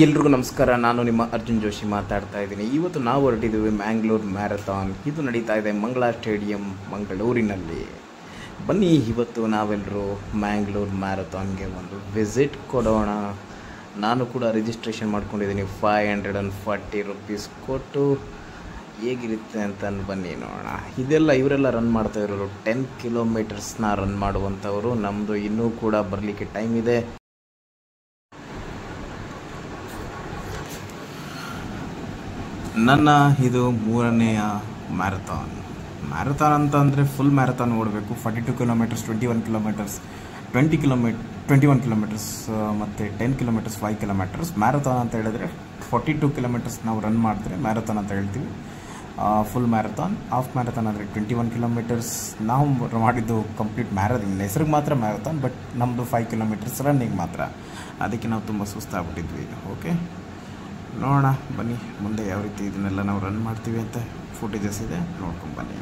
ಎಲ್ರಿಗೂ ನಮಸ್ಕಾರ. ನಾನು ನಿಮ್ಮ ಅರ್ಜುನ್ ಜೋಶಿ ಮಾತಾಡ್ತಾ ಇದ್ದೀನಿ. ಇವತ್ತು ನಾವು ಹೊರಟಿದ್ದೀವಿ ಮ್ಯಾಂಗ್ಳೂರ್ ಮ್ಯಾರಥಾನ್. ಇದು ನಡೀತಾ ಇದೆ ಮಂಗಳಾ ಸ್ಟೇಡಿಯಂ ಮಂಗಳೂರಿನಲ್ಲಿ. ಬನ್ನಿ, ಇವತ್ತು ನಾವೆಲ್ಲರೂ ಮ್ಯಾಂಗ್ಳೂರ್ ಮ್ಯಾರಥಾನ್ಗೆ ಒಂದು ವಿಸಿಟ್ ಕೊಡೋಣ. ನಾನು ಕೂಡ ರಿಜಿಸ್ಟ್ರೇಷನ್ ಮಾಡ್ಕೊಂಡಿದ್ದೀನಿ. 540 ರುಪೀಸ್ ಕೊಟ್ಟು ಹೇಗಿರುತ್ತೆ ಅಂತ ಬನ್ನಿ ನೋಡೋಣ. ಇವರೆಲ್ಲ ರನ್ ಮಾಡ್ತಾ ಇರೋರು 10 ಕಿಲೋಮೀಟರ್ಸ್ನ ರನ್ ಮಾಡುವಂಥವರು. ನಮ್ಮದು ಇನ್ನೂ ಕೂಡ ಬರಲಿಕ್ಕೆ ಟೈಮ್ ಇದೆ. ನನ್ನ ಇದು 3ನೇಯ ಮ್ಯಾರಥಾನ್ ಅಂತ ಅಂದರೆ ಫುಲ್ ಮ್ಯಾರಥಾನ್ ಓಡಬೇಕು. 42 ಕಿಲೋಮೀಟರ್ಸ್, 21 ಕಿಲೋಮೀಟರ್ಸ್, 21 ಕಿಲೋಮೀಟರ್ಸ್ ಮತ್ತು 10 ಕಿಲೋಮೀಟರ್ಸ್, 5 ಕಿಲೋಮೀಟರ್ಸ್. ಮ್ಯಾರಥಾನ್ ಅಂತ ಹೇಳಿದ್ರೆ 42 ಕಿಲೋಮೀಟರ್ಸ್ ನಾವು ರನ್ ಮಾಡಿದ್ರೆ ಮ್ಯಾರಥಾನ್ ಅಂತ ಹೇಳ್ತೀವಿ. Full marathon. ಹಾಫ್ ಮ್ಯಾರಥಾನ್ ಅಂದರೆ 21 ಕಿಲೋಮೀಟರ್ಸ್. ನಾವು ಮಾಡಿದ್ದು ಕಂಪ್ಲೀಟ್ ಮ್ಯಾರಥಾನ್, ಹೆಸರಿಗೆ ಮಾತ್ರ ಮ್ಯಾರಥಾನ್, ಬಟ್ ನಮ್ಮದು 5 ಕಿಲೋಮೀಟರ್ಸ್ ರನ್ನಿಂಗ್ ಮಾತ್ರ. ಅದಕ್ಕೆ ನಾವು ತುಂಬ ಸುಸ್ತಾಗ್ಬಿಟ್ಟಿದ್ವಿ. ಓಕೆ, ನೋಡೋಣ ಬನ್ನಿ ಮುಂದೆ ಯಾವ ರೀತಿ ಇದನ್ನೆಲ್ಲ ನಾವು ರನ್ ಮಾಡ್ತೀವಿ ಅಂತ ಫುಟೇಜಸ್ ಇದೆ, ನೋಡ್ಕೊಂಡು ಬನ್ನಿ.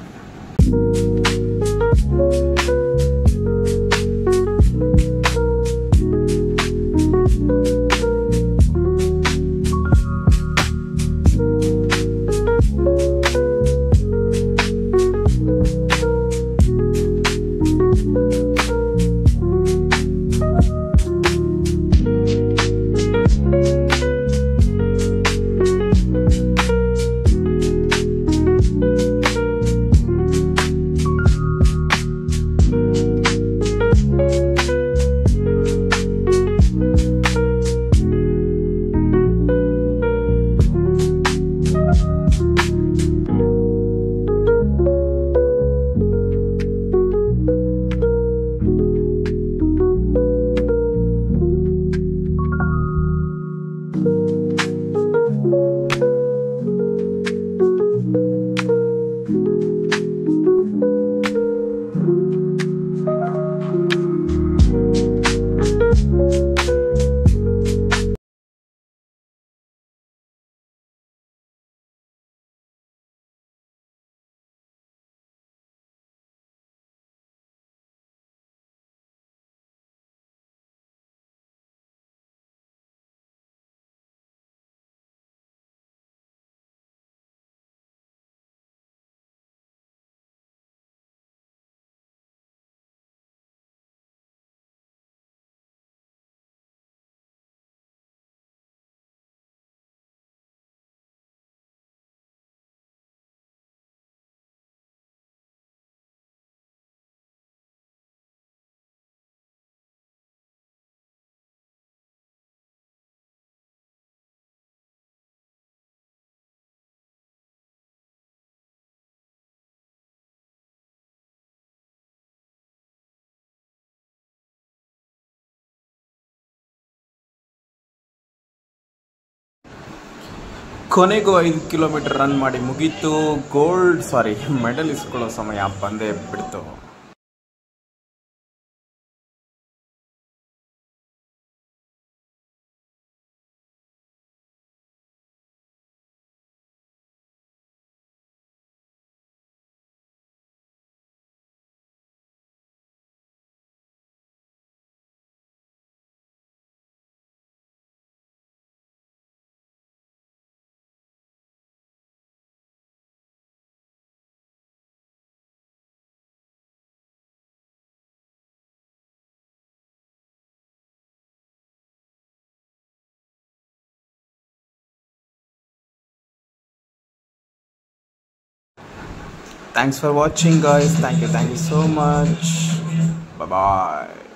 ಕೊನೆಗೂ 5 ಕಿಲೋಮೀಟರ್ ರನ್ ಮಾಡಿ ಮುಗೀತು. ಮೆಡಲ್ ಇಸ್ಕೊಳ್ಳೋ ಸಮಯ ಬಂದೇ ಬಿಡ್ತು. Thanks for watching, guys. Thank you so much. Bye bye.